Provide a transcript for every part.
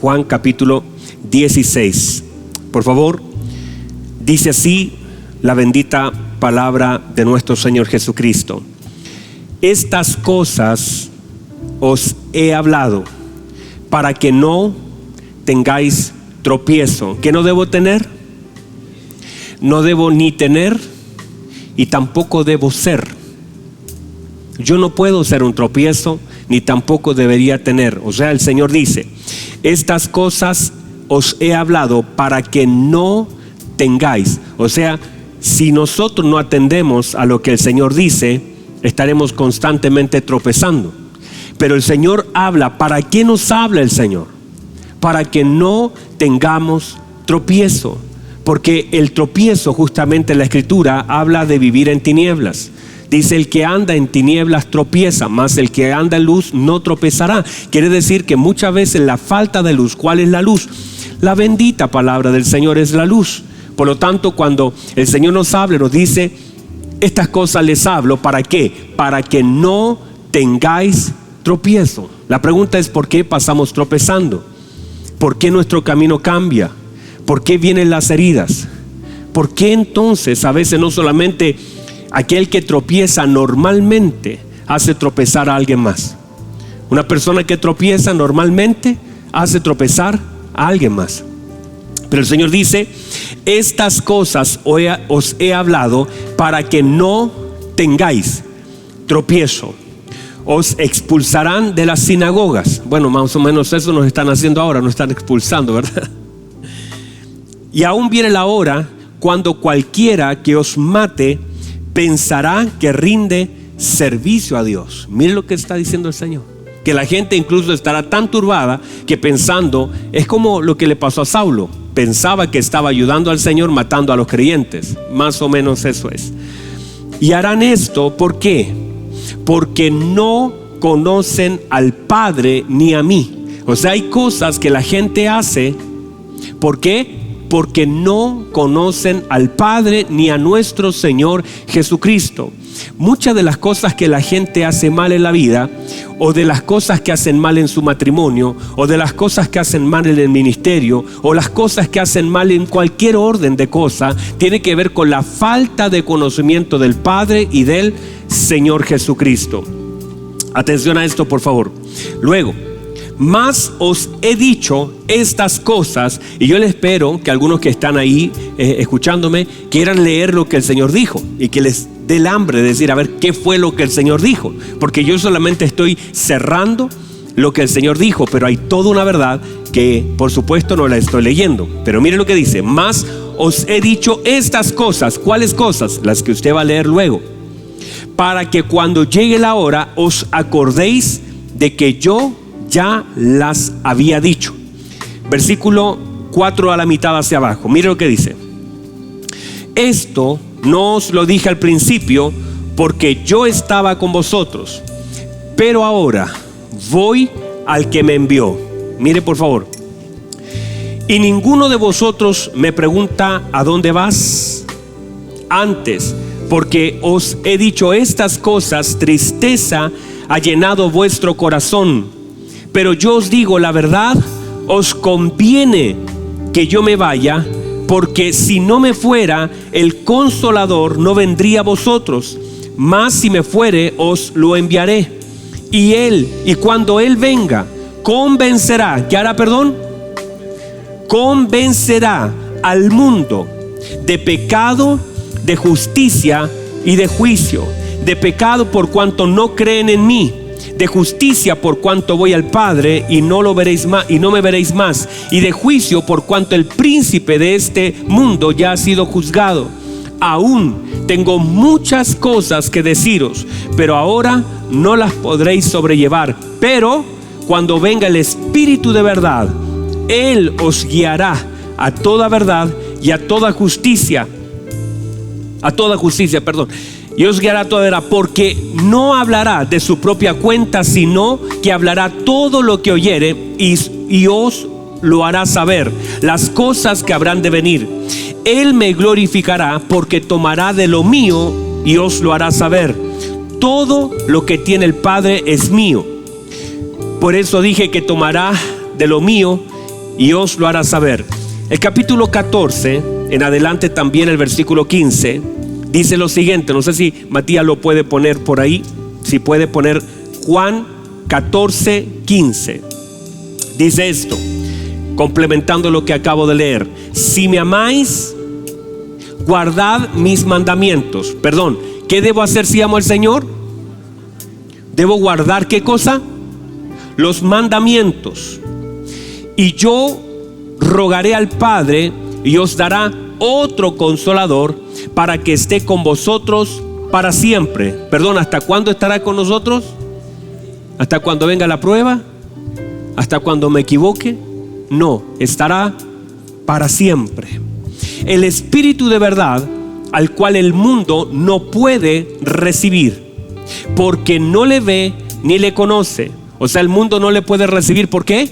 Juan capítulo 16. Por favor, dice así la bendita palabra de nuestro Señor Jesucristo: estas cosas os he hablado para que no tengáis tropiezo. ¿Qué no debo tener? No debo ni tener y tampoco debo ser. Yo no puedo ser un tropiezo, ni tampoco debería tener. O sea, el Señor dice: estas cosas os he hablado para que no tengáis. O sea, si nosotros no atendemos a lo que el Señor dice, estaremos constantemente tropezando. Pero el Señor habla. ¿Para qué nos habla el Señor? Para que no tengamos tropiezo. Porque el tropiezo, justamente en la Escritura, habla de vivir en tinieblas. Dice: el que anda en tinieblas tropieza, mas el que anda en luz no tropezará. Quiere decir que muchas veces la falta de luz. ¿Cuál es la luz? La bendita palabra del Señor es la luz. Por lo tanto, cuando el Señor nos habla, nos dice: estas cosas les hablo, ¿para qué? Para que no tengáis tropiezo. La pregunta es: ¿por qué pasamos tropezando? ¿Por qué nuestro camino cambia? ¿Por qué vienen las heridas? ¿Por qué entonces a veces no solamente aquel que tropieza normalmente hace tropezar a alguien más? Una persona que tropieza normalmente hace tropezar a alguien más. Pero el Señor dice: estas cosas os he hablado para que no tengáis tropiezo. Os expulsarán de las sinagogas. Bueno, más o menos eso nos están haciendo ahora, nos están expulsando, ¿verdad? Y aún viene la hora cuando cualquiera que os mate pensará que rinde servicio a Dios. Miren lo que está diciendo el Señor: que la gente incluso estará tan turbada que pensando, es como lo que le pasó a Saulo. Pensaba que estaba ayudando al Señor matando a los creyentes. Más o menos eso es. Y harán esto, ¿por qué? Porque no conocen al Padre ni a mí. O sea, hay cosas que la gente hace. ¿Por qué? Porque no conocen al Padre ni a nuestro Señor Jesucristo. Muchas de las cosas que la gente hace mal en la vida, o de las cosas que hacen mal en su matrimonio, o de las cosas que hacen mal en el ministerio, o las cosas que hacen mal en cualquier orden de cosas, tiene que ver con la falta de conocimiento del Padre y del Señor Jesucristo. Atención a esto, por favor. Luego: más os he dicho estas cosas. Y yo les espero que algunos que están ahí escuchándome quieran leer lo que el Señor dijo, y que les dé el hambre de decir: a ver, ¿qué fue lo que el Señor dijo? Porque yo solamente estoy cerrando lo que el Señor dijo, pero hay toda una verdad que por supuesto no la estoy leyendo. Pero miren lo que dice: más os he dicho estas cosas. ¿Cuáles cosas? Las que usted va a leer luego. Para que cuando llegue la hora os acordéis de que yo ya las había dicho. Versículo 4 a la mitad hacia abajo. Mire lo que dice: esto no os lo dije al principio, porque yo estaba con vosotros, pero ahora voy al que me envió. Mire por favor: y ninguno de vosotros me pregunta ¿a dónde vas? Antes, porque os he dicho estas cosas, tristeza ha llenado vuestro corazón. Pero yo os digo la verdad, os conviene que yo me vaya, porque si no me fuera, el Consolador no vendría a vosotros, mas si me fuere, os lo enviaré. Y cuando Él venga, convencerá. ¿Qué hará, perdón? Convencerá al mundo de pecado, de justicia y de juicio. De pecado por cuanto no creen en mí, de justicia por cuanto voy al Padre y no lo veréis más y no me veréis más, y de juicio por cuanto el príncipe de este mundo ya ha sido juzgado. Aún tengo muchas cosas que deciros, pero ahora no las podréis sobrellevar. Pero cuando venga el Espíritu de verdad, Él os guiará a toda verdad y a toda justicia. Y os guiará a toda verdad, porque no hablará de su propia cuenta, sino que hablará todo lo que oyere, y os lo hará saber, las cosas que habrán de venir. Él me glorificará, porque tomará de lo mío y os lo hará saber. Todo lo que tiene el Padre es mío. Por eso dije que tomará de lo mío y os lo hará saber. El capítulo 14, en adelante también el versículo 15, dice lo siguiente. No sé si Matías lo puede poner por ahí. Si puede poner Juan 14, 15. Dice esto, complementando lo que acabo de leer: si me amáis, guardad mis mandamientos. Perdón, ¿qué debo hacer si amo al Señor? Debo guardar, ¿qué cosa? Los mandamientos. Y yo rogaré al Padre y os dará otro consolador para que esté con vosotros para siempre. Perdón, ¿hasta cuándo estará con nosotros? ¿Hasta cuando venga la prueba? ¿Hasta cuando me equivoque? No, estará para siempre. El Espíritu de verdad, al cual el mundo no puede recibir, porque no le ve ni le conoce. O sea, el mundo no le puede recibir. ¿Por qué?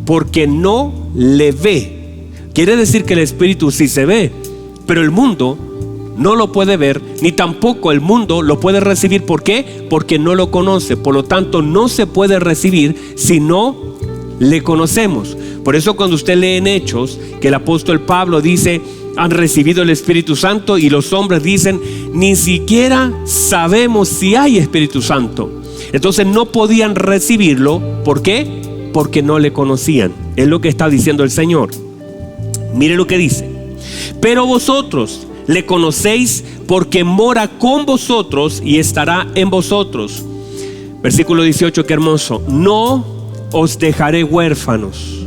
Porque no le ve. Quiere decir que el Espíritu sí se ve, pero el mundo no lo puede ver, ni tampoco el mundo lo puede recibir. ¿Por qué? Porque no lo conoce. Por lo tanto, no se puede recibir si no le conocemos. Por eso cuando usted lee en Hechos que el apóstol Pablo dice: han recibido el Espíritu Santo, y los hombres dicen: ni siquiera sabemos si hay Espíritu Santo. Entonces no podían recibirlo. ¿Por qué? Porque no le conocían. Es lo que está diciendo el Señor. Mire lo que dice: pero vosotros le conocéis porque mora con vosotros y estará en vosotros. Versículo 18, qué hermoso. No os dejaré huérfanos,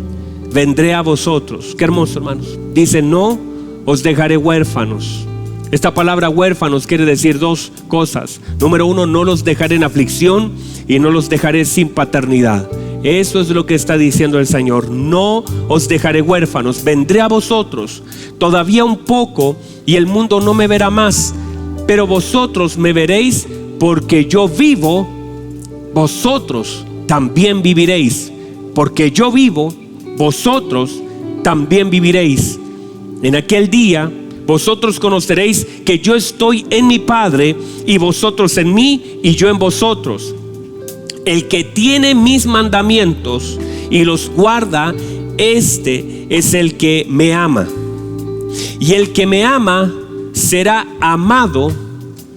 vendré a vosotros. Qué hermoso, hermanos. Dice: no os dejaré huérfanos. Esta palabra huérfanos quiere decir dos cosas. Número uno, no los dejaré en aflicción, y no los dejaré sin paternidad. Eso es lo que está diciendo el Señor. No os dejaré huérfanos, vendré a vosotros. Todavía un poco y el mundo no me verá más, pero vosotros me veréis, porque yo vivo, vosotros también viviréis. Porque yo vivo, vosotros también viviréis. En aquel día vosotros conoceréis que yo estoy en mi Padre, y vosotros en mí, y yo en vosotros. El que tiene mis mandamientos y los guarda, este es el que me ama. Y el que me ama será amado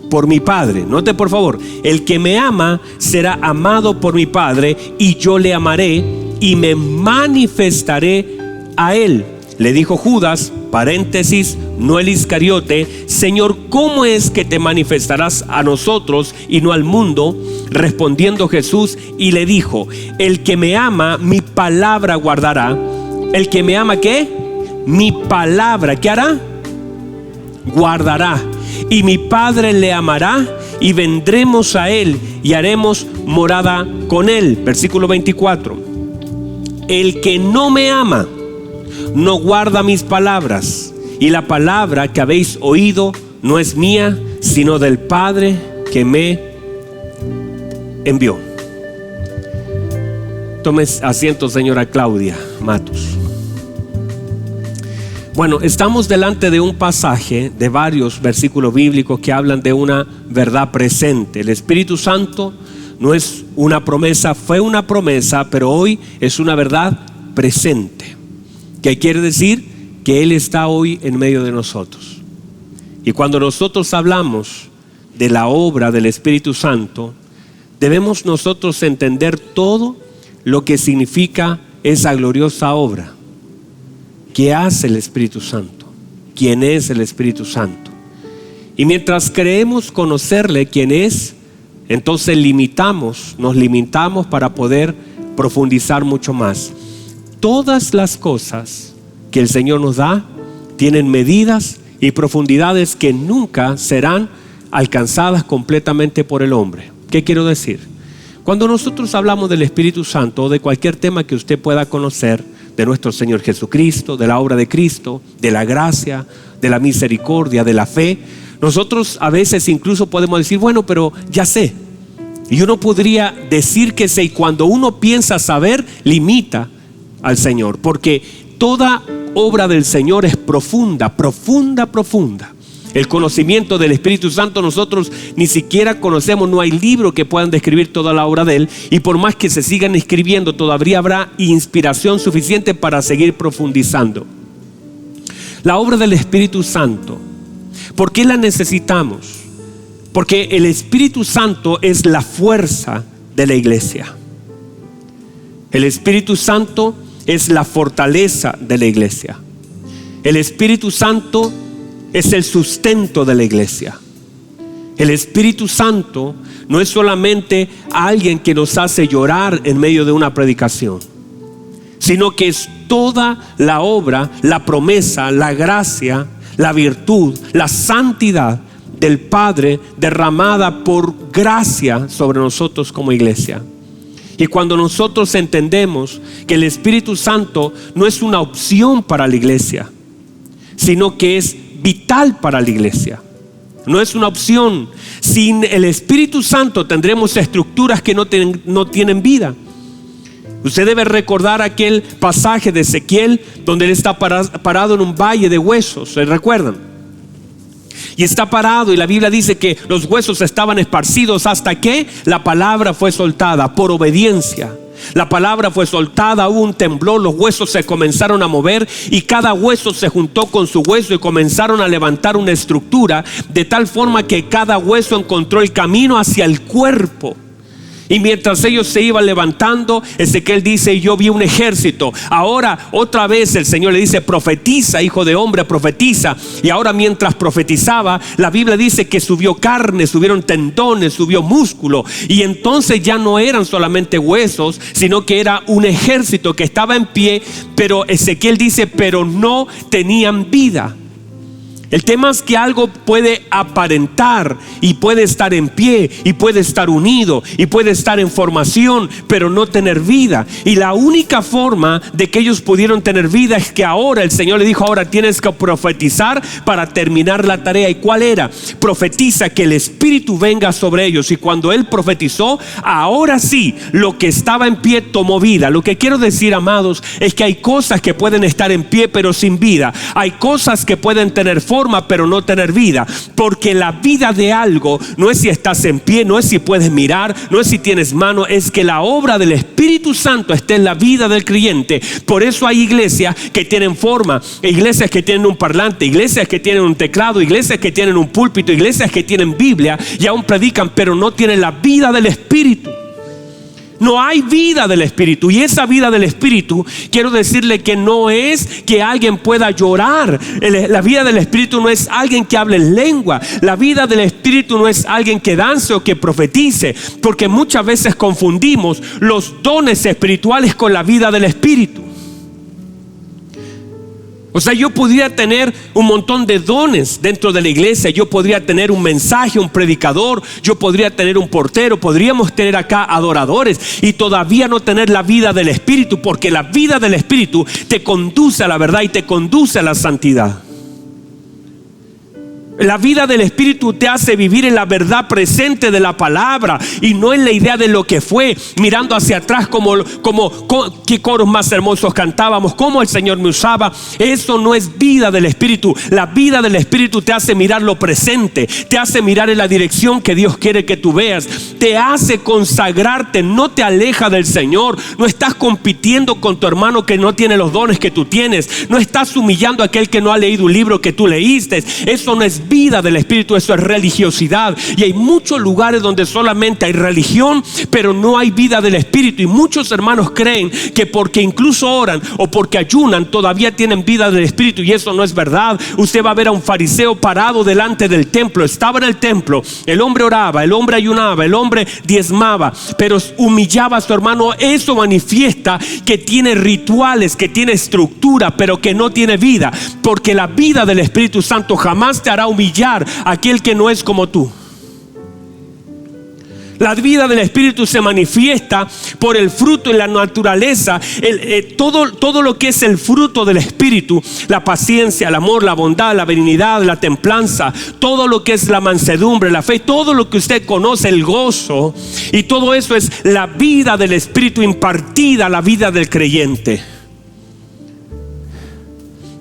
por mi Padre. Note por favor: el que me ama será amado por mi Padre, y yo le amaré y me manifestaré a él. Le dijo Judas, paréntesis, no el Iscariote: Señor, ¿cómo es que te manifestarás a nosotros y no al mundo? Respondiendo Jesús y le dijo: el que me ama, mi palabra guardará. El que me ama, ¿qué? Mi palabra, ¿qué hará? Guardará. Y mi Padre le amará, y vendremos a él y haremos morada con él. Versículo 24. El que no me ama no guarda mis palabras, y la palabra que habéis oído no es mía, sino del Padre que me envió. Tome asiento, señora Claudia Matos. Bueno, estamos delante de un pasaje de varios versículos bíblicos que hablan de una verdad presente. El Espíritu Santo no es una promesa, fue una promesa, pero hoy es una verdad presente. ¿Qué quiere decir? Que Él está hoy en medio de nosotros. Y cuando nosotros hablamos de la obra del Espíritu Santo, debemos nosotros entender todo lo que significa esa gloriosa obra. ¿Qué hace el Espíritu Santo? ¿Quién es el Espíritu Santo? Y mientras creemos conocerle quién es, entonces nos limitamos para poder profundizar mucho más. Todas las cosas que el Señor nos da tienen medidas y profundidades que nunca serán alcanzadas completamente por el hombre. ¿Qué quiero decir? Cuando nosotros hablamos del Espíritu Santo o de cualquier tema que usted pueda conocer de nuestro Señor Jesucristo, de la obra de Cristo, de la gracia, de la misericordia, de la fe, nosotros a veces incluso podemos decir: bueno, pero ya sé. Y uno podría decir que sé, y cuando uno piensa saber, limita al Señor, porque toda obra del Señor es profunda, profunda, profunda. El conocimiento del Espíritu Santo nosotros ni siquiera conocemos, no hay libro que puedan describir toda la obra de Él, y por más que se sigan escribiendo, todavía habrá inspiración suficiente para seguir profundizando. La obra del Espíritu Santo, ¿por qué la necesitamos? Porque el Espíritu Santo es la fuerza de la iglesia. El Espíritu Santo es la fortaleza de la iglesia. El Espíritu Santo es el sustento de la iglesia. El Espíritu Santo no es solamente alguien que nos hace llorar en medio de una predicación, sino que es toda la obra, la promesa, la gracia, la virtud, la santidad del Padre derramada por gracia sobre nosotros como iglesia. Y cuando nosotros entendemos que el Espíritu Santo no es una opción para la iglesia, sino que es vital para la iglesia, no es una opción. Sin el Espíritu Santo tendremos estructuras que no tienen vida. Usted debe recordar aquel pasaje de Ezequiel donde él está parado en un valle de huesos, ¿se recuerdan? Y está parado y la Biblia dice que los huesos estaban esparcidos hasta que la palabra fue soltada por obediencia. La palabra fue soltada, hubo un temblor, los huesos se comenzaron a mover y cada hueso se juntó con su hueso y comenzaron a levantar una estructura de tal forma que cada hueso encontró el camino hacia el cuerpo. Y mientras ellos se iban levantando, Ezequiel dice: yo vi un ejército. Ahora otra vez el Señor le dice: profetiza, hijo de hombre, profetiza. Y ahora mientras profetizaba, la Biblia dice que subió carne, subieron tendones, subió músculo. Y entonces ya no eran solamente huesos, sino que era un ejército que estaba en pie. Pero Ezequiel dice: pero no tenían vida. El tema es que algo puede aparentar y puede estar en pie y puede estar unido y puede estar en formación, pero no tener vida. Y la única forma de que ellos pudieron tener vida es que ahora el Señor le dijo: ahora tienes que profetizar para terminar la tarea. ¿Y cuál era? Profetiza que el Espíritu venga sobre ellos. Y cuando él profetizó, ahora sí, lo que estaba en pie tomó vida. Lo que quiero decir, amados, es que hay cosas que pueden estar en pie pero sin vida. Hay cosas que pueden tener forma pero no tener vida, porque la vida de algo no es si estás en pie, no es si puedes mirar, no es si tienes mano, es que la obra del Espíritu Santo esté en la vida del creyente. Por eso hay iglesias que tienen forma, iglesias que tienen un parlante, iglesias que tienen un teclado, iglesias que tienen un púlpito, iglesias que tienen Biblia y aún predican, pero no tienen la vida del Espíritu. No hay vida del Espíritu. Y esa vida del Espíritu, quiero decirle que no es que alguien pueda llorar. La vida del Espíritu no es alguien que hable en lengua. La vida del Espíritu no es alguien que dance o que profetice, porque muchas veces confundimos los dones espirituales con la vida del Espíritu. O sea, yo podría tener un montón de dones dentro de la iglesia. Yo podría tener un mensaje, un predicador. Yo podría tener un portero. Podríamos tener acá adoradores y todavía no tener la vida del Espíritu, porque la vida del Espíritu te conduce a la verdad y te conduce a la santidad. La vida del Espíritu te hace vivir en la verdad presente de la palabra y no en la idea de lo que fue, mirando hacia atrás como qué coros más hermosos cantábamos, cómo el Señor me usaba. Eso no es vida del Espíritu. La vida del Espíritu te hace mirar lo presente, te hace mirar en la dirección que Dios quiere que tú veas, te hace consagrarte, no te aleja del Señor. No estás compitiendo con tu hermano que no tiene los dones que tú tienes, no estás humillando a aquel que no ha leído un libro que tú leíste. Eso no es vida del Espíritu, eso es religiosidad. Y hay muchos lugares donde solamente hay religión, pero no hay vida del Espíritu. Y muchos hermanos creen que porque incluso oran o porque ayunan todavía tienen vida del Espíritu, y eso no es verdad. Usted va a ver a un fariseo parado delante del templo. Estaba en el templo, el hombre oraba, el hombre ayunaba, el hombre diezmaba, pero humillaba a su hermano. Eso manifiesta que tiene rituales, que tiene estructura, pero que no tiene vida, porque la vida del Espíritu Santo jamás te hará humillar a aquel que no es como tú. La vida del Espíritu se manifiesta por el fruto en la naturaleza. Todo lo que es el fruto del Espíritu: la paciencia, el amor, la bondad, la benignidad, la templanza, todo lo que es la mansedumbre, la fe, todo lo que usted conoce, el gozo, y todo eso es la vida del Espíritu impartida a la vida del creyente.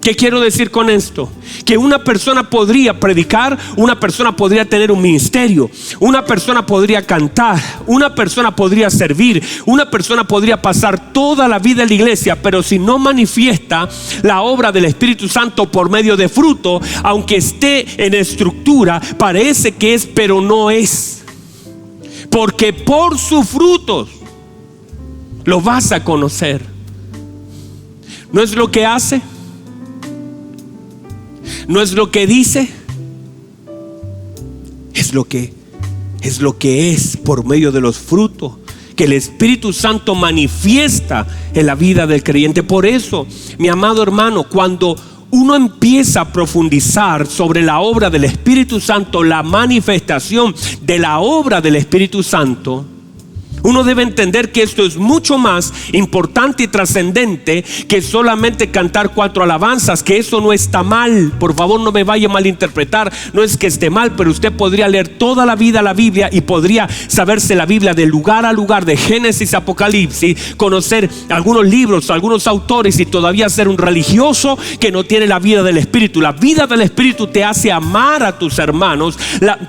¿Qué quiero decir con esto? Que una persona podría predicar, una persona podría tener un ministerio, una persona podría cantar, una persona podría servir, una persona podría pasar toda la vida en la iglesia, pero si no manifiesta la obra del Espíritu Santo por medio de fruto, aunque esté en estructura, parece que es, pero no es. Porque por sus frutos lo vas a conocer. No es lo que hace, no es lo que dice, es lo que es por medio de los frutos que el Espíritu Santo manifiesta en la vida del creyente. Por eso, mi amado hermano, cuando uno empieza a profundizar sobre la obra del Espíritu Santo, la manifestación de la obra del Espíritu Santo, uno debe entender que esto es mucho más importante y trascendente que solamente cantar 4 alabanzas, que eso no está mal. Por favor, no me vaya a malinterpretar. No es que esté mal, pero usted podría leer toda la vida la Biblia y podría saberse la Biblia de lugar a lugar, de Génesis a Apocalipsis, conocer algunos libros, algunos autores y todavía ser un religioso que no tiene la vida del Espíritu. La vida del Espíritu te hace amar a tus hermanos,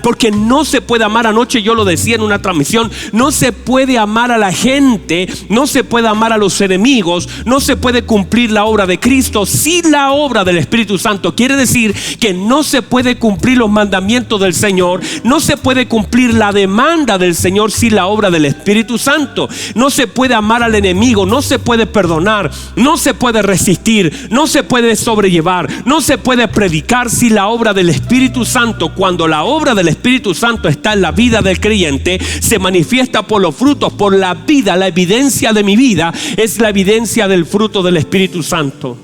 porque no se puede amar. Anoche yo lo decía en una transmisión, no se puede amar a la gente, no se puede amar a los enemigos, no se puede cumplir la obra de Cristo sin la obra del Espíritu Santo. Quiere decir que no se puede cumplir los mandamientos del Señor, no se puede cumplir la demanda del Señor sin la obra del Espíritu Santo. No se puede amar al enemigo, no se puede perdonar, no se puede resistir, no se puede sobrellevar, no se puede predicar sin la obra del Espíritu Santo. Cuando la obra del Espíritu Santo está en la vida del creyente, se manifiesta por los frutos, por la vida. La evidencia de mi vida es la evidencia del fruto del Espíritu Santo.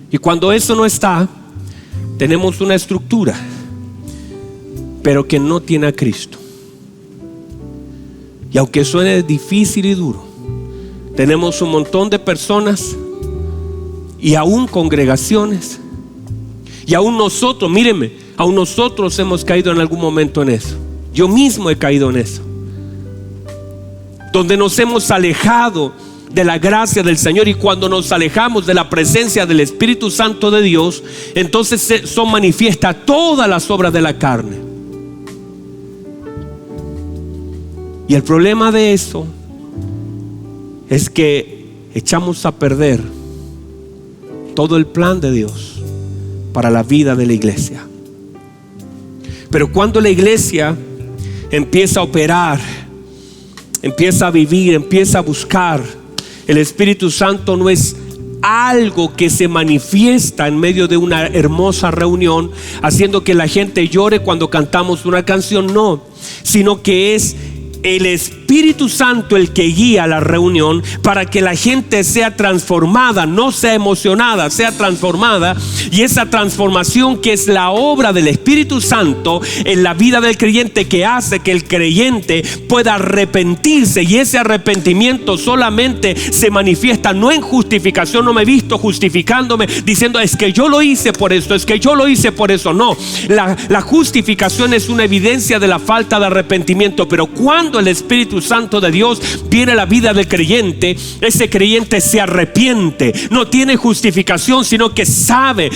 Y cuando eso no está, tenemos una estructura, pero que no tiene a Cristo. Y aunque suene difícil y duro, tenemos un montón de personas y aún congregaciones, y aún nosotros, mírenme, aún nosotros hemos caído en algún momento en eso. Yo mismo he caído en eso, donde nos hemos alejado de la gracia del Señor. Y cuando nos alejamos de la presencia del Espíritu Santo de Dios, entonces son manifiestas todas las obras de la carne. Y el problema de eso es que echamos a perder todo el plan de Dios para la vida de la iglesia. Pero cuando la iglesia empieza a operar, empieza a vivir, empieza a buscar, el Espíritu Santo no es algo que se manifiesta en medio de una hermosa reunión, haciendo que la gente llore cuando cantamos una canción, no, sino que es el Espíritu Santo el que guía la reunión para que la gente sea transformada, no sea emocionada, sea transformada. Y esa transformación, que es la obra del Espíritu Santo en la vida del creyente, que hace que el creyente pueda arrepentirse. Y ese arrepentimiento solamente se manifiesta no en justificación. No me he visto justificándome diciendo es que yo lo hice por esto, es que yo lo hice por eso. No, la justificación es una evidencia de la falta de arrepentimiento. Pero cuando el Espíritu Santo de Dios viene a la vida del creyente, ese creyente se arrepiente. No tiene justificación, sino que sabe.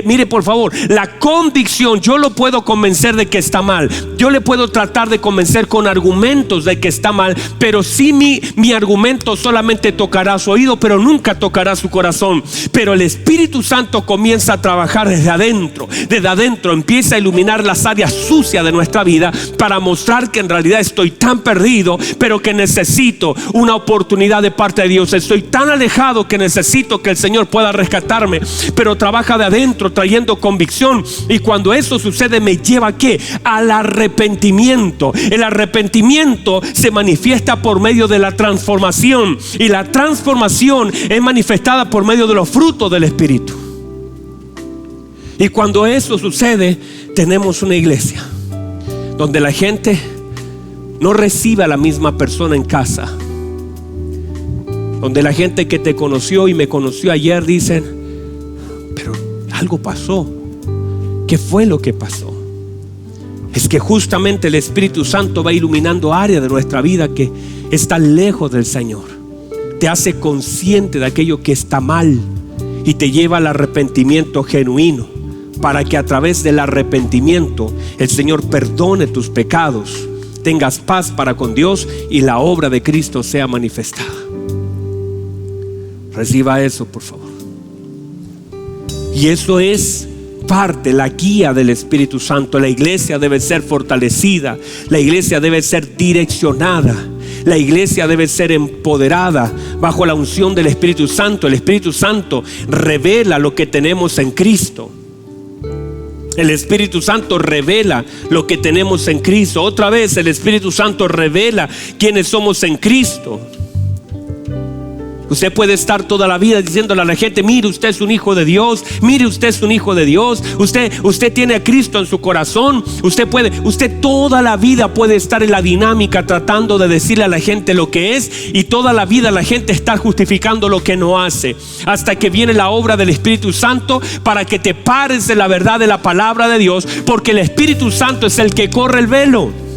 Mire, por favor, la convicción, yo lo puedo convencer de que está mal, yo le puedo tratar de convencer con argumentos de que está mal, pero si mi argumento solamente tocará su oído, pero nunca tocará su corazón. Pero el Espíritu Santo comienza a trabajar desde adentro empieza a iluminar las áreas sucias de nuestra vida para mostrar que en realidad estoy tan perdido, pero que necesito una oportunidad de parte de Dios. Estoy tan alejado que necesito que el Señor pueda rescatarme. Pero trabaja de adentro trayendo convicción, y cuando eso sucede me lleva ¿a qué? Al arrepentimiento. El arrepentimiento se manifiesta por medio de la transformación, y la transformación es manifestada por medio de los frutos del Espíritu. Y cuando eso sucede, tenemos una iglesia donde la gente no recibe a la misma persona en casa, donde la gente que te conoció y me conoció ayer dicen, pero algo pasó. ¿Qué fue lo que pasó? Es que justamente el Espíritu Santo va iluminando áreas de nuestra vida que están lejos del Señor. Te hace consciente de aquello que está mal, y te lleva al arrepentimiento genuino, para que a través del arrepentimiento el Señor perdone tus pecados, tengas paz para con Dios y la obra de Cristo sea manifestada. Reciba eso, por favor. Y eso es parte, la guía del Espíritu Santo. La iglesia debe ser fortalecida, la iglesia debe ser direccionada, la iglesia debe ser empoderada bajo la unción del Espíritu Santo. El Espíritu Santo revela lo que tenemos en Cristo. El Espíritu Santo revela lo que tenemos en Cristo. Otra vez, el Espíritu Santo revela quiénes somos en Cristo. Usted puede estar toda la vida diciéndole a la gente: mire, usted es un hijo de Dios, mire, usted es un hijo de Dios, usted tiene a Cristo en su corazón. Usted toda la vida puede estar en la dinámica tratando de decirle a la gente lo que es, y toda la vida la gente está justificando lo que no hace, hasta que viene la obra del Espíritu Santo para que te pares de la verdad de la palabra de Dios, porque el Espíritu Santo es el que corre el velo.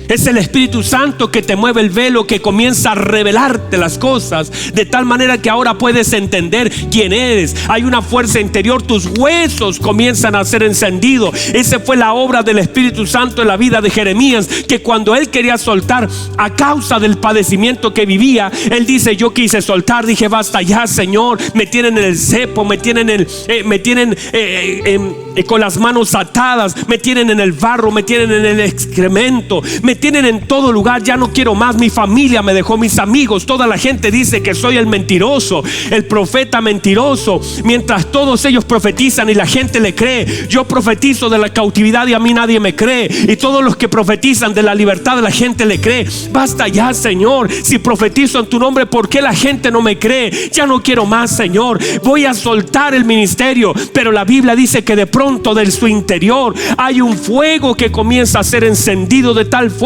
Es el Espíritu Santo que te mueve el velo, que comienza a revelarte las cosas de tal manera que ahora puedes entender quién eres. Hay una fuerza interior, tus huesos comienzan a ser encendidos. Esa fue la obra del Espíritu Santo en la vida de Jeremías, que cuando él quería soltar a causa del padecimiento que vivía, él dice: yo quise soltar, dije basta ya, Señor, me tienen en el cepo, me tienen con las manos atadas, me tienen en el barro, me tienen en el excremento, me tienen en todo lugar, ya no quiero más. Mi familia me dejó, mis amigos, toda la gente dice que soy el mentiroso, el profeta mentiroso. Mientras todos ellos profetizan y la gente le cree, yo profetizo de la cautividad y a mí nadie me cree. Y todos los que profetizan de la libertad, la gente le cree. Basta ya, Señor, si profetizo en tu nombre, ¿por qué la gente no me cree? Ya no quiero más, Señor, voy a soltar el ministerio. Pero la Biblia dice que de pronto de su interior hay un fuego que comienza a ser encendido de tal forma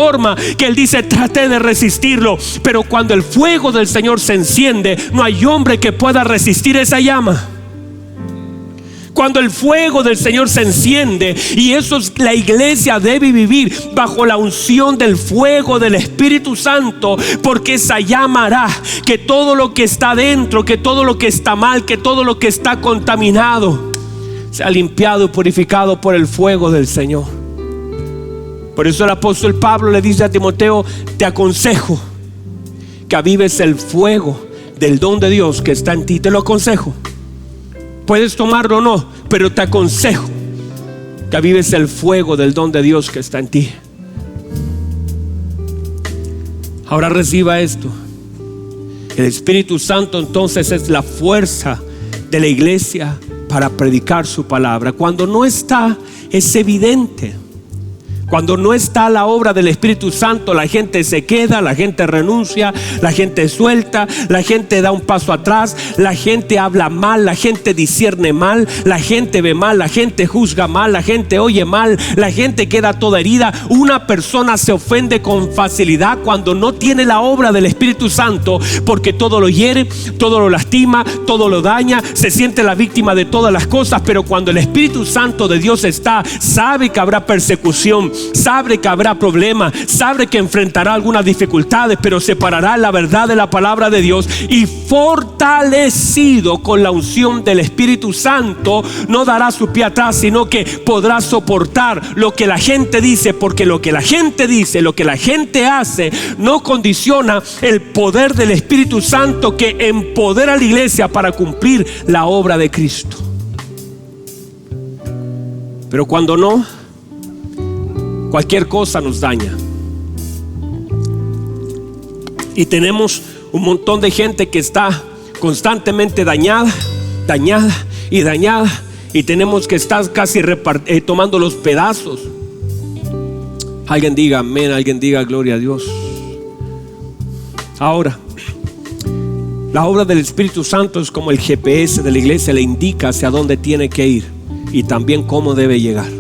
que él dice: traté de resistirlo, pero cuando el fuego del Señor se enciende, no hay hombre que pueda resistir esa llama. Cuando el fuego del Señor se enciende, y eso es, la iglesia debe vivir bajo la unción del fuego del Espíritu Santo, porque esa llama hará que todo lo que está dentro, que todo lo que está mal, que todo lo que está contaminado sea limpiado y purificado por el fuego del Señor. Por eso el apóstol Pablo le dice a Timoteo: te aconsejo que avives el fuego del don de Dios que está en ti. Te lo aconsejo. Puedes tomarlo o no, pero te aconsejo que avives el fuego del don de Dios que está en ti. Ahora reciba esto. El Espíritu Santo entonces es la fuerza de la iglesia para predicar su palabra. Cuando no está, es evidente. Cuando no está la obra del Espíritu Santo, la gente se queda, la gente renuncia, la gente suelta, la gente da un paso atrás, la gente habla mal, la gente discierne mal, la gente ve mal, la gente juzga mal, la gente oye mal, la gente queda toda herida. Una persona se ofende con facilidad cuando no tiene la obra del Espíritu Santo, porque todo lo hiere, todo lo lastima, todo lo daña, se siente la víctima de todas las cosas. Pero cuando el Espíritu Santo de Dios está, sabe que habrá persecución, sabe que habrá problemas, sabe que enfrentará algunas dificultades, pero separará la verdad de la palabra de Dios, y fortalecido con la unción del Espíritu Santo, no dará su pie atrás, sino que podrá soportar lo que la gente dice, porque lo que la gente dice, lo que la gente hace, no condiciona el poder del Espíritu Santo que empodera a la iglesia para cumplir la obra de Cristo. Pero cuando no, cualquier cosa nos daña. Y tenemos un montón de gente que está constantemente dañada, y tenemos que estar casi tomando los pedazos. Alguien diga amén, alguien diga gloria a Dios. Ahora, la obra del Espíritu Santo es como el GPS de la iglesia, le indica hacia dónde tiene que ir y también cómo debe llegar.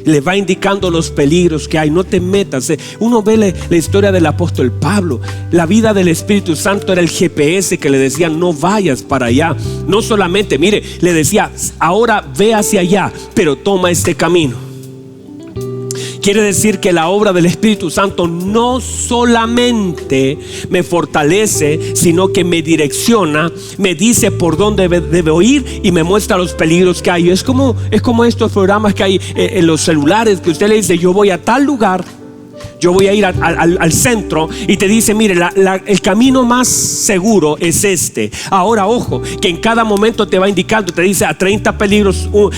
Le va indicando los peligros que hay. No te metas. Uno ve la historia del apóstol Pablo. La vida del Espíritu Santo era el GPS que le decía: no vayas para allá. No solamente, mire, le decía: ahora ve hacia allá, pero toma este camino. Quiere decir que la obra del Espíritu Santo no solamente me fortalece, sino que me direcciona, me dice por dónde debo ir y me muestra los peligros que hay. Es como estos programas que hay en los celulares, que usted le dice: yo voy a tal lugar, yo voy a ir al centro, y te dice: mire, el camino más seguro es este. Ahora, ojo, que en cada momento te va indicando, te dice: a 30 metros un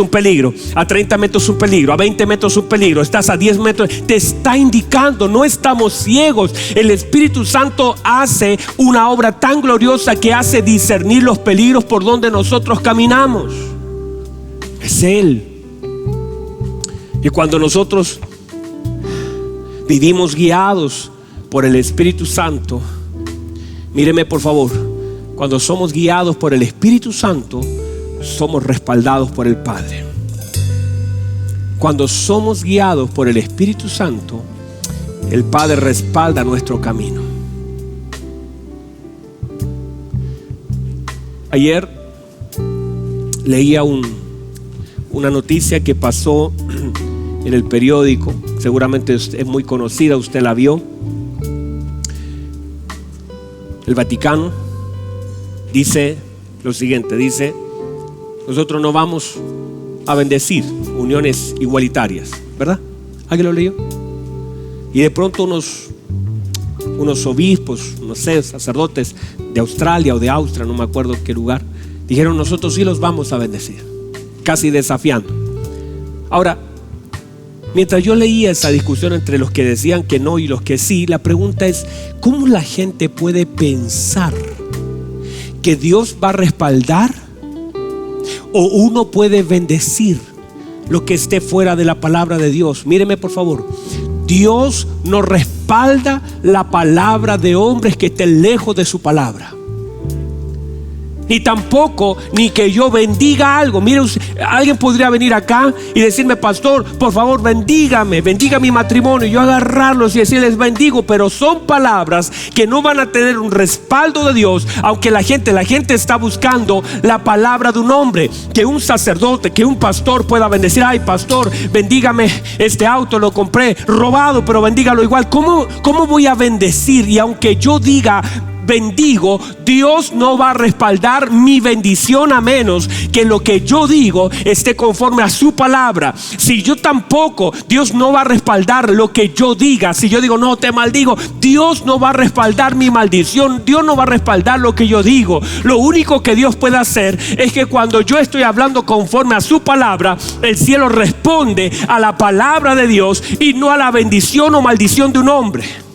peligro, a 30 metros un peligro, a 20 metros un peligro, estás a 10 metros. Te está indicando, no estamos ciegos. El Espíritu Santo hace una obra tan gloriosa que hace discernir los peligros por donde nosotros caminamos. Es Él. Y cuando nosotros vivimos guiados por el Espíritu Santo, míreme por favor, cuando somos guiados por el Espíritu Santo, somos respaldados por el Padre. Cuando somos guiados por el Espíritu Santo, el Padre respalda nuestro camino. Ayer leía una noticia que pasó en el periódico. Seguramente es muy conocida, usted la vio. El Vaticano dice lo siguiente: dice: nosotros no vamos a bendecir uniones igualitarias, ¿verdad? ¿Alguien lo leyó? Y de pronto unos obispos, no sé, sacerdotes de Australia o de Austria, no me acuerdo qué lugar, dijeron: nosotros sí los vamos a bendecir, casi desafiando. Ahora, mientras yo leía esa discusión entre los que decían que no y los que sí, la pregunta es: ¿cómo la gente puede pensar que Dios va a respaldar o uno puede bendecir lo que esté fuera de la palabra de Dios? Míreme por favor, Dios no respalda la palabra de hombres que estén lejos de su palabra. Ni tampoco ni que yo bendiga algo. Mire, alguien podría venir acá y decirme: pastor, por favor, bendiga mi matrimonio. Y yo agarrarlos y decirles: bendigo. Pero son palabras que no van a tener un respaldo de Dios. Aunque la gente está buscando la palabra de un hombre, que un sacerdote, que un pastor pueda bendecir. Ay, pastor, bendígame este auto, lo compré robado, pero bendígalo igual. ¿Cómo voy a bendecir? Y aunque yo diga bendigo, Dios no va a respaldar mi bendición a menos que lo que yo digo esté conforme a su palabra. Si yo tampoco, Dios no va a respaldar lo que yo diga. Si yo digo: no, te maldigo, Dios no va a respaldar mi maldición. Dios no va a respaldar lo que yo digo. Lo único que Dios puede hacer es que cuando yo estoy hablando conforme a su palabra, el cielo responde a la palabra de Dios y no a la bendición o maldición de un hombre.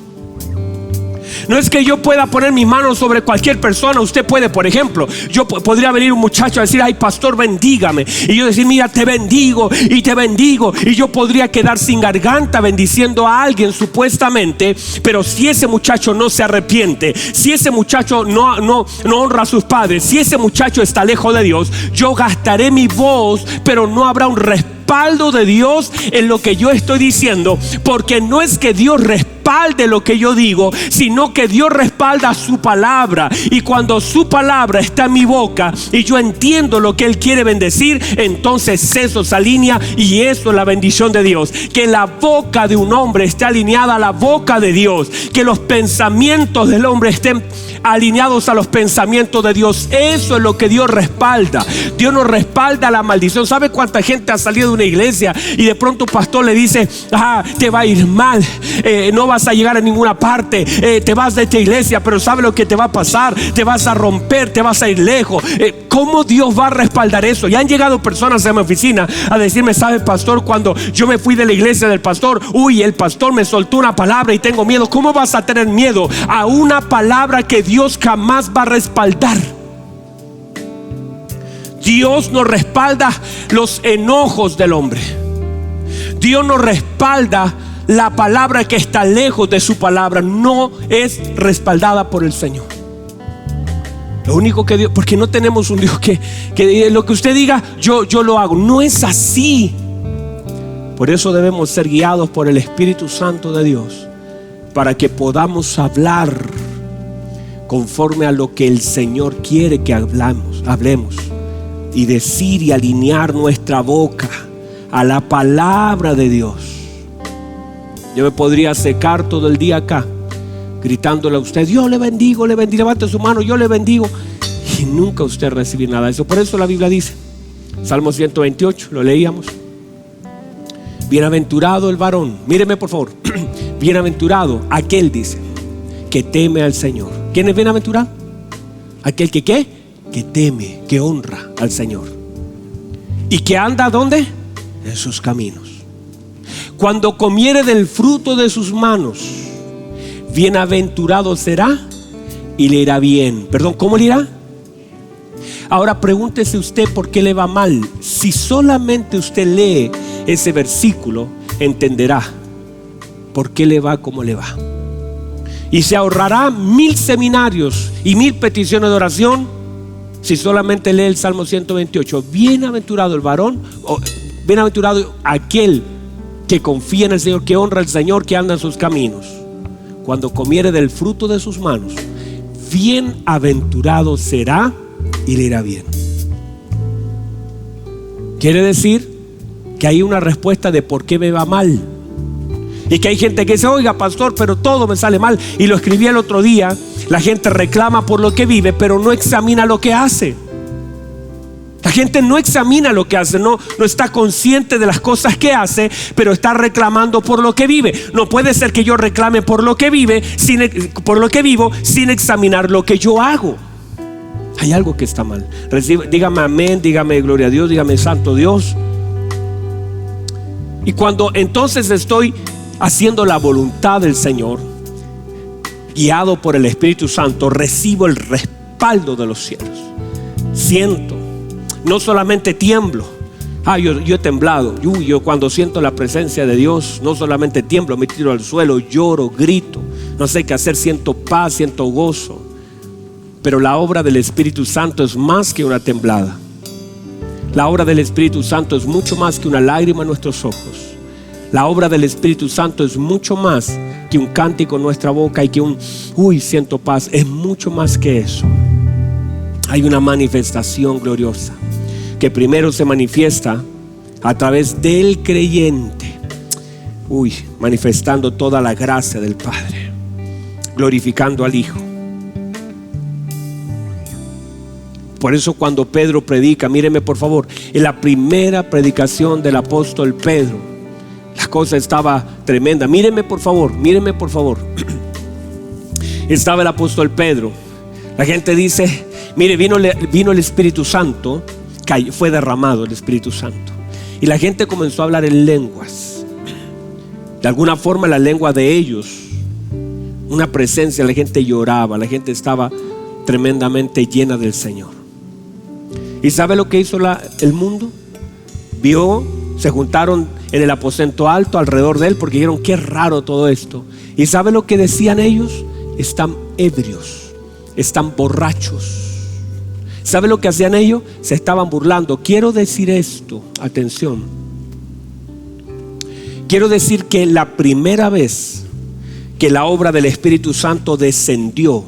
No es que yo pueda poner mi mano sobre cualquier persona. Usted puede, por ejemplo, yo podría venir un muchacho a decir: ay, pastor, bendígame. Y yo decir: mira, te bendigo y te bendigo. Y yo podría quedar sin garganta bendiciendo a alguien supuestamente. Pero si ese muchacho no se arrepiente, si ese muchacho no honra a sus padres, si ese muchacho está lejos de Dios, yo gastaré mi voz, pero no habrá un respaldo de Dios en lo que yo estoy diciendo. Porque no es que Dios respalde lo que yo digo, sino que Dios respalda su palabra. Y cuando su palabra está en mi boca y yo entiendo lo que Él quiere bendecir, entonces eso se alinea, y eso es la bendición de Dios. Que la boca de un hombre esté alineada a la boca de Dios, que los pensamientos del hombre estén alineados a los pensamientos de Dios. Eso es lo que Dios respalda. Dios no respalda la maldición. ¿Sabe cuánta gente ha salido de una iglesia y de pronto un pastor le dice: te va a ir mal, no vas a llegar a ninguna parte, te vas de esta iglesia, pero ¿sabe lo que te va a pasar? Te vas a romper, te vas a ir lejos. ¿Cómo Dios va a respaldar eso? Y han llegado personas a mi oficina a decirme: ¿sabe, pastor? Cuando yo me fui de la iglesia del pastor, el pastor me soltó una palabra y tengo miedo. ¿Cómo vas a tener miedo a una palabra que Dios jamás va a respaldar? Dios no respalda los enojos del hombre. Dios no respalda la palabra que está lejos de su palabra. No es respaldada por el Señor. Lo único que Dios, porque no tenemos un Dios que lo que usted diga yo lo hago. No es así. Por eso debemos ser guiados por el Espíritu Santo de Dios, para que podamos hablar conforme a lo que el Señor quiere que hablemos, y decir y alinear nuestra boca a la palabra de Dios. Yo me podría secar todo el día acá gritándole a usted: yo le bendigo, levante su mano, yo le bendigo, y nunca usted recibir nada de eso. Por eso la Biblia dice, Salmo 128, lo leíamos: bienaventurado el varón, míreme por favor, bienaventurado aquel, dice, que teme al Señor. ¿Quién es bienaventurado? Aquel que ¿qué? Que teme, que honra al Señor. ¿Y que anda dónde? En sus caminos. Cuando comiere del fruto de sus manos, bienaventurado será y le irá bien. Perdón, ¿cómo le irá? Ahora pregúntese usted por qué le va mal. Si solamente usted lee ese versículo, entenderá por qué le va como le va. Y se ahorrará 1000 seminarios y 1000 peticiones de oración si solamente lee el Salmo 128. Bienaventurado el varón, bienaventurado aquel que confía en el Señor, que honra al Señor, que anda en sus caminos. Cuando comiere del fruto de sus manos, bienaventurado será y le irá bien. Quiere decir que hay una respuesta de por qué me va mal. Y que hay gente que dice: oiga, pastor, pero todo me sale mal. Y lo escribí el otro día. La gente reclama por lo que vive, pero no examina lo que hace. La gente no examina lo que hace, no está consciente de las cosas que hace, pero está reclamando por lo que vive. No puede ser que yo reclame por lo que vivo sin examinar lo que yo hago. Hay algo que está mal. Dígame amén, dígame gloria a Dios, dígame santo Dios. Y cuando entonces estoy haciendo la voluntad del Señor, guiado por el Espíritu Santo, recibo el respaldo de los cielos. Siento, no solamente tiemblo. Yo he temblado. Yo cuando siento la presencia de Dios, no solamente tiemblo, me tiro al suelo, lloro, grito, no sé qué hacer, siento paz, siento gozo. Pero la obra del Espíritu Santo es más que una temblada. La obra del Espíritu Santo es mucho más que una lágrima en nuestros ojos. La obra del Espíritu Santo es mucho más que un cántico en nuestra boca y que siento paz. Es mucho más que eso. Hay una manifestación gloriosa que primero se manifiesta a través del creyente, manifestando toda la gracia del Padre, glorificando al Hijo. Por eso cuando Pedro predica, míreme por favor, en la primera predicación del apóstol Pedro, la cosa estaba tremenda. Míreme por favor. Estaba el apóstol Pedro. La gente dice: mire, vino el Espíritu Santo, fue derramado el Espíritu Santo. Y la gente comenzó a hablar en lenguas. De alguna forma la lengua de ellos, una presencia, la gente lloraba, la gente estaba tremendamente llena del Señor. ¿Y sabe lo que hizo el mundo? Se juntaron en el aposento alto alrededor de él porque dijeron: qué raro todo esto. ¿Y sabe lo que decían ellos? Están ebrios, están borrachos. ¿Sabe lo que hacían ellos? Se estaban burlando. Quiero decir esto, atención. Quiero decir que la primera vez que la obra del Espíritu Santo descendió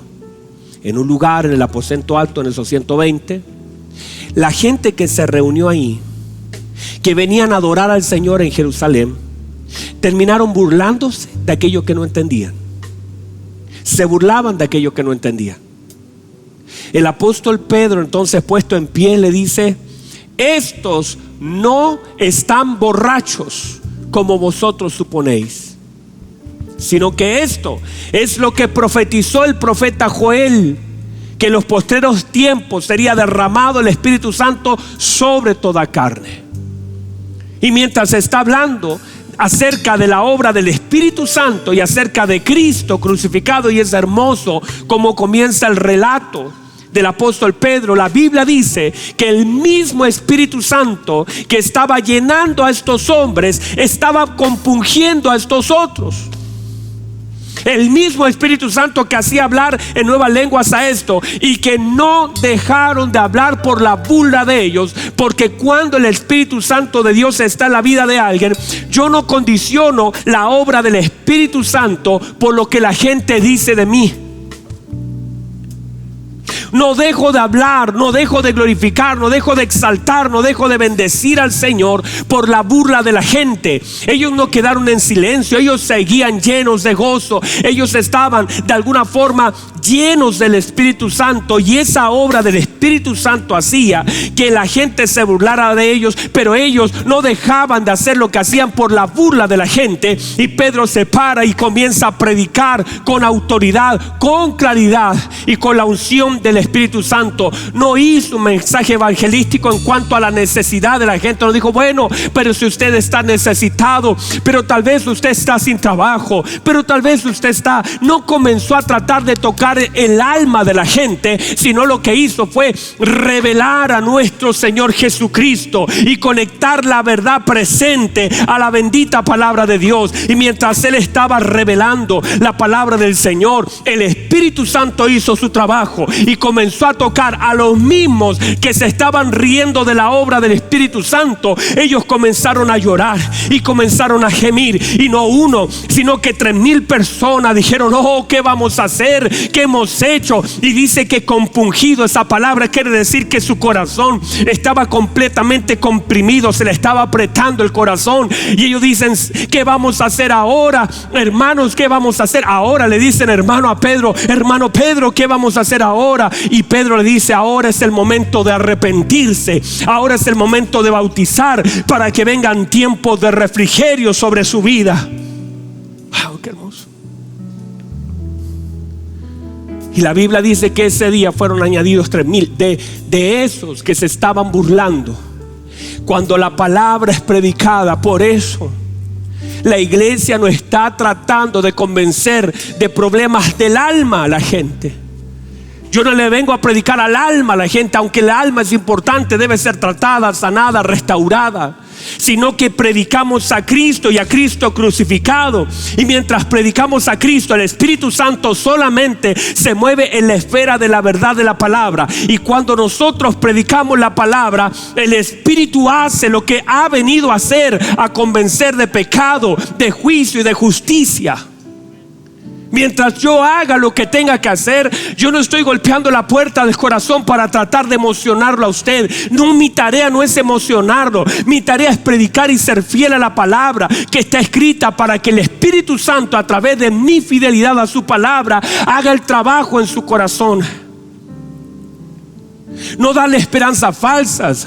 en un lugar, en el aposento alto, en esos 120, la gente que se reunió ahí, que venían a adorar al Señor en Jerusalén, terminaron burlándose de aquello que no entendían. Se burlaban de aquello que no entendían. El apóstol Pedro, entonces, puesto en pie, le dice: estos no están borrachos como vosotros suponéis, sino que esto es lo que profetizó el profeta Joel, que en los postreros tiempos sería derramado el Espíritu Santo sobre toda carne. Y mientras se está hablando acerca de la obra del Espíritu Santo y acerca de Cristo crucificado, y es hermoso como comienza el relato del apóstol Pedro, la Biblia dice que el mismo Espíritu Santo que estaba llenando a estos hombres estaba compungiendo a estos otros. El mismo Espíritu Santo que hacía hablar en nuevas lenguas a esto, y que no dejaron de hablar por la burla de ellos. Porque cuando el Espíritu Santo de Dios está en la vida de alguien, yo no condiciono la obra del Espíritu Santo por lo que la gente dice de mí. No dejo de hablar, no dejo de glorificar, no dejo de exaltar, no dejo de bendecir al Señor por la burla de la gente. Ellos no quedaron en silencio, ellos seguían llenos de gozo. Ellos estaban de alguna forma llenos del Espíritu Santo, y esa obra del Espíritu Santo hacía que la gente se burlara de ellos, pero ellos no dejaban de hacer lo que hacían por la burla de la gente. Y Pedro se para y comienza a predicar con autoridad, con claridad y con la unción del Espíritu Santo. No hizo un mensaje evangelístico en cuanto a la necesidad de la gente. No dijo, bueno, pero si usted está necesitado, pero tal vez usted está sin trabajo, pero tal vez usted está. No comenzó a tratar de tocar el alma de la gente, sino lo que hizo fue revelar a nuestro Señor Jesucristo y conectar la verdad presente a la bendita palabra de Dios. Y mientras él estaba revelando la palabra del Señor, el Espíritu Santo hizo su trabajo y comenzó a tocar a los mismos que se estaban riendo de la obra del Espíritu Santo. Ellos comenzaron a llorar y comenzaron a gemir, y no uno, sino que 3,000 personas dijeron, oh, ¿qué vamos a hacer? ¿Qué hemos hecho? Y dice que compungido, esa palabra quiere decir que su corazón estaba completamente comprimido, se le estaba apretando el corazón. Y ellos dicen, ¿qué vamos a hacer ahora? Hermanos, ¿qué vamos a hacer ahora? Le dicen hermano Pedro, ¿qué vamos a hacer ahora? Y Pedro le dice, ahora es el momento de arrepentirse, ahora es el momento de bautizar, para que vengan tiempos de refrigerio sobre su vida. Wow, qué hermoso. Y la Biblia dice que ese día fueron añadidos 3,000 de esos que se estaban burlando. Cuando la palabra es predicada, por eso la iglesia no está tratando de convencer de problemas del alma a la gente. Yo no le vengo a predicar al alma a la gente, aunque el alma es importante, debe ser tratada, sanada, restaurada, sino que predicamos a Cristo y a Cristo crucificado. Y mientras predicamos a Cristo, el Espíritu Santo solamente se mueve en la esfera de la verdad de la palabra. Y cuando nosotros predicamos la palabra, el Espíritu hace lo que ha venido a hacer, a convencer de pecado, de juicio y de justicia. Mientras yo haga lo que tenga que hacer, yo no estoy golpeando la puerta del corazón para tratar de emocionarlo a usted. No, mi tarea no es emocionarlo. Mi tarea es predicar y ser fiel a la palabra que está escrita, para que el Espíritu Santo, a través de mi fidelidad a su palabra, haga el trabajo en su corazón. No darle esperanzas falsas.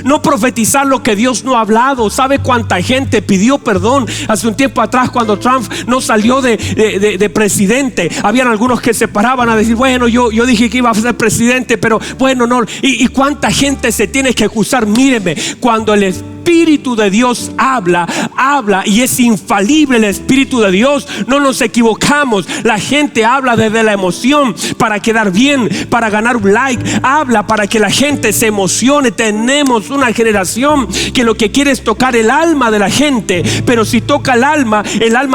No profetizar lo que Dios no ha hablado. ¿Sabe cuánta gente pidió perdón hace un tiempo atrás cuando Trump no salió de presidente? Habían algunos que se paraban a decir, bueno, yo dije que iba a ser presidente, pero bueno, no. Y cuánta gente se tiene que acusar. Míreme, cuando el Espíritu de Dios habla y es infalible el Espíritu de Dios, no nos equivocamos. La gente habla desde la emoción para quedar bien, para ganar un like, habla para que la gente se emocione. Tenemos una generación que lo que quiere es tocar el alma de la gente, pero si toca el alma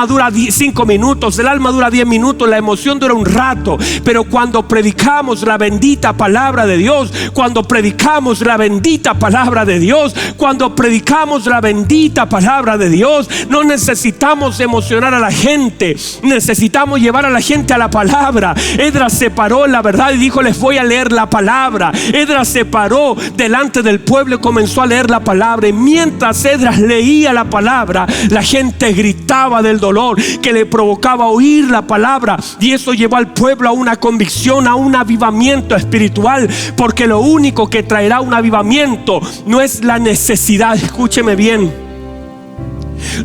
dura 5 minutos, el alma dura 10 minutos, la emoción dura un rato. Pero cuando predicamos la bendita palabra de Dios, cuando predicamos la bendita palabra de Dios, cuando predicamos la bendita palabra de Dios, no necesitamos emocionar a la gente, necesitamos llevar a la gente a la palabra. Esdras se paró en la verdad y dijo, les voy a leer la palabra. Esdras se paró delante del pueblo y comenzó a leer la palabra. Y mientras Esdras leía la palabra, la gente gritaba del dolor que le provocaba oír la palabra. Y eso llevó al pueblo a una convicción, a un avivamiento espiritual. Porque lo único que traerá un avivamiento no es la necesidad. Escúcheme bien.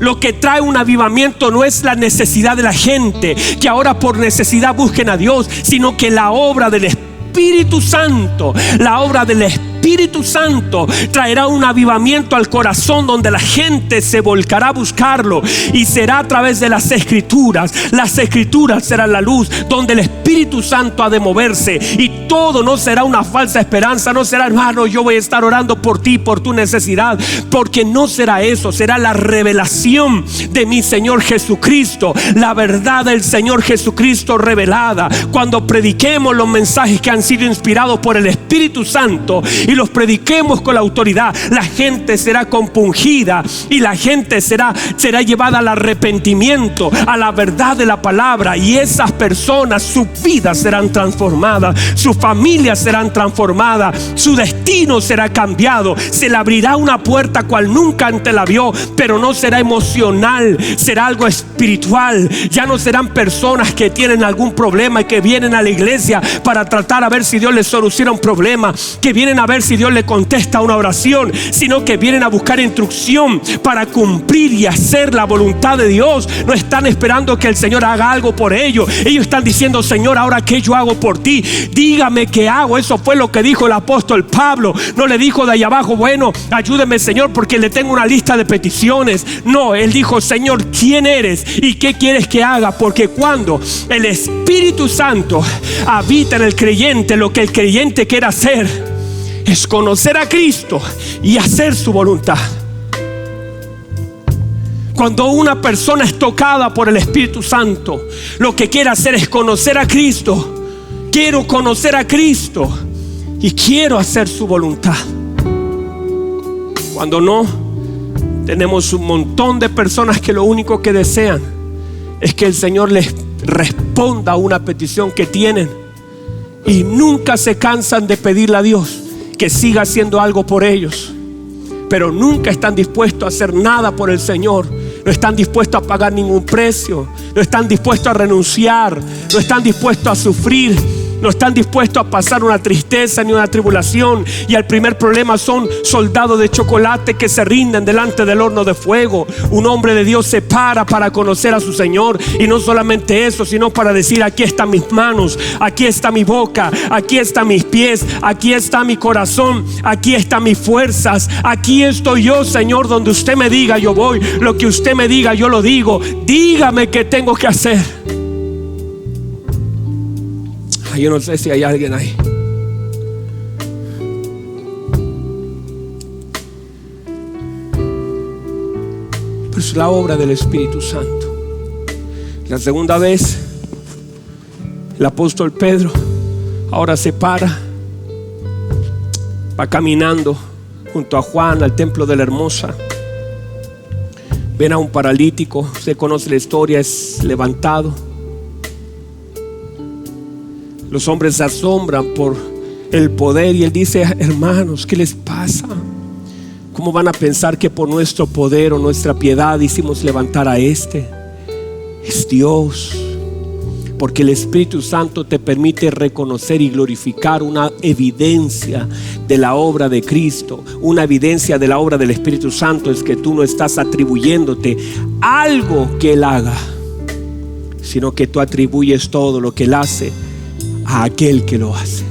Lo que trae un avivamiento no es la necesidad de la gente, que ahora por necesidad busquen a Dios, sino que la obra del Espíritu Santo, la obra del Espíritu Santo traerá un avivamiento al corazón, donde la gente se volcará a buscarlo, y será a través de las Escrituras. Las Escrituras serán la luz donde el Espíritu Santo ha de moverse, y todo no será una falsa esperanza. No será, hermano, yo voy a estar orando por ti, por tu necesidad, porque no será eso. Será la revelación de mi Señor Jesucristo, la verdad del Señor Jesucristo revelada. Cuando prediquemos los mensajes que han sido inspirados por el Espíritu Santo y los prediquemos con la autoridad, la gente será compungida y la gente será llevada al arrepentimiento, a la verdad de la palabra, y esas personas, sus vidas serán transformadas, sus familias serán transformadas, su destino será cambiado. Se le abrirá una puerta cual nunca antes la vio, pero no será emocional, será algo espiritual. Ya no serán personas que tienen algún problema y que vienen a la iglesia para tratar a ver si Dios les soluciona un problema, que vienen a ver si Dios les contesta una oración, sino que vienen a buscar instrucción para cumplir y hacer la voluntad de Dios. No están esperando que el Señor haga algo por ellos. Ellos están diciendo: Señor, ¿ahora qué yo hago por ti? Dígame qué hago. Eso fue lo que dijo el apóstol Pablo. No le dijo de allá abajo: bueno, ayúdeme, Señor, porque le tengo una lista de peticiones. No, él dijo: Señor, ¿quién eres y qué quieres que haga? Porque cuando el Espíritu Santo habita en el creyente, lo que el creyente quiere hacer es conocer a Cristo y hacer su voluntad. Cuando una persona es tocada por el Espíritu Santo, lo que quiere hacer es conocer a Cristo. Quiero conocer a Cristo y quiero hacer su voluntad. Cuando no, tenemos un montón de personas que lo único que desean es que el Señor les responda a una petición que tienen, y nunca se cansan de pedirle a Dios que siga haciendo algo por ellos, pero nunca están dispuestos a hacer nada por el Señor. No están dispuestos a pagar ningún precio, no están dispuestos a renunciar, no están dispuestos a sufrir, no están dispuestos a pasar una tristeza ni una tribulación. Y el primer problema son soldados de chocolate que se rinden delante del horno de fuego. Un hombre de Dios se para conocer a su Señor, y no solamente eso, sino para decir: aquí están mis manos, aquí está mi boca, aquí están mis pies, aquí está mi corazón, aquí están mis fuerzas, aquí estoy yo, Señor. Donde usted me diga, yo voy. Lo que usted me diga, yo lo digo. Dígame qué tengo que hacer. Yo no sé si hay alguien ahí. Pero es la obra del Espíritu Santo. La segunda vez, el apóstol Pedro ahora se para, va caminando junto a Juan al templo de la Hermosa. Ven a un paralítico, se conoce la historia, es levantado. Los hombres se asombran por el poder, y él dice: hermanos, ¿qué les pasa? ¿Cómo van a pensar que por nuestro poder o nuestra piedad hicimos levantar a este? Es Dios, porque el Espíritu Santo te permite reconocer y glorificar una evidencia de la obra de Cristo. Una evidencia de la obra del Espíritu Santo es que tú no estás atribuyéndote algo que Él haga, sino que tú atribuyes todo lo que Él hace a aquel que lo hace.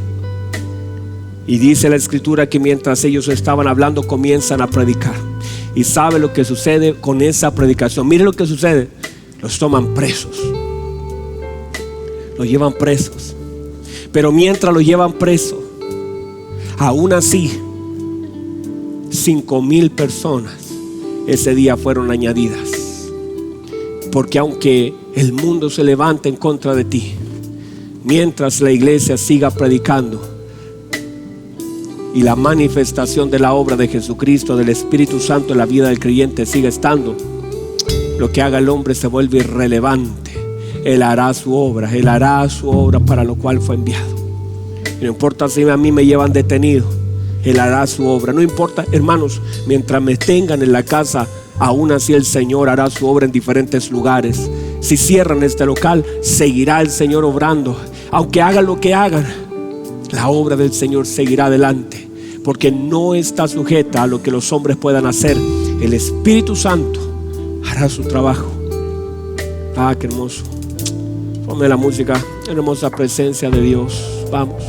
Y dice la Escritura que mientras ellos estaban hablando, comienzan a predicar. Y sabe lo que sucede con esa predicación. Mire lo que sucede: los toman presos, los llevan presos. Pero mientras los llevan presos, aún así 5,000 personas ese día fueron añadidas. Porque aunque el mundo se levante en contra de ti, mientras la iglesia siga predicando y la manifestación de la obra de Jesucristo, del Espíritu Santo en la vida del creyente siga estando, lo que haga el hombre se vuelve irrelevante. Él hará su obra para lo cual fue enviado. Y no importa si a mí me llevan detenido, Él hará su obra. No importa, hermanos, mientras me tengan en la casa, aún así el Señor hará su obra en diferentes lugares. Si cierran este local, seguirá el Señor obrando. Aunque hagan lo que hagan, la obra del Señor seguirá adelante, porque no está sujeta a lo que los hombres puedan hacer. El Espíritu Santo hará su trabajo. Ah, qué hermoso. Ponme la música, hermosa presencia de Dios. Vamos.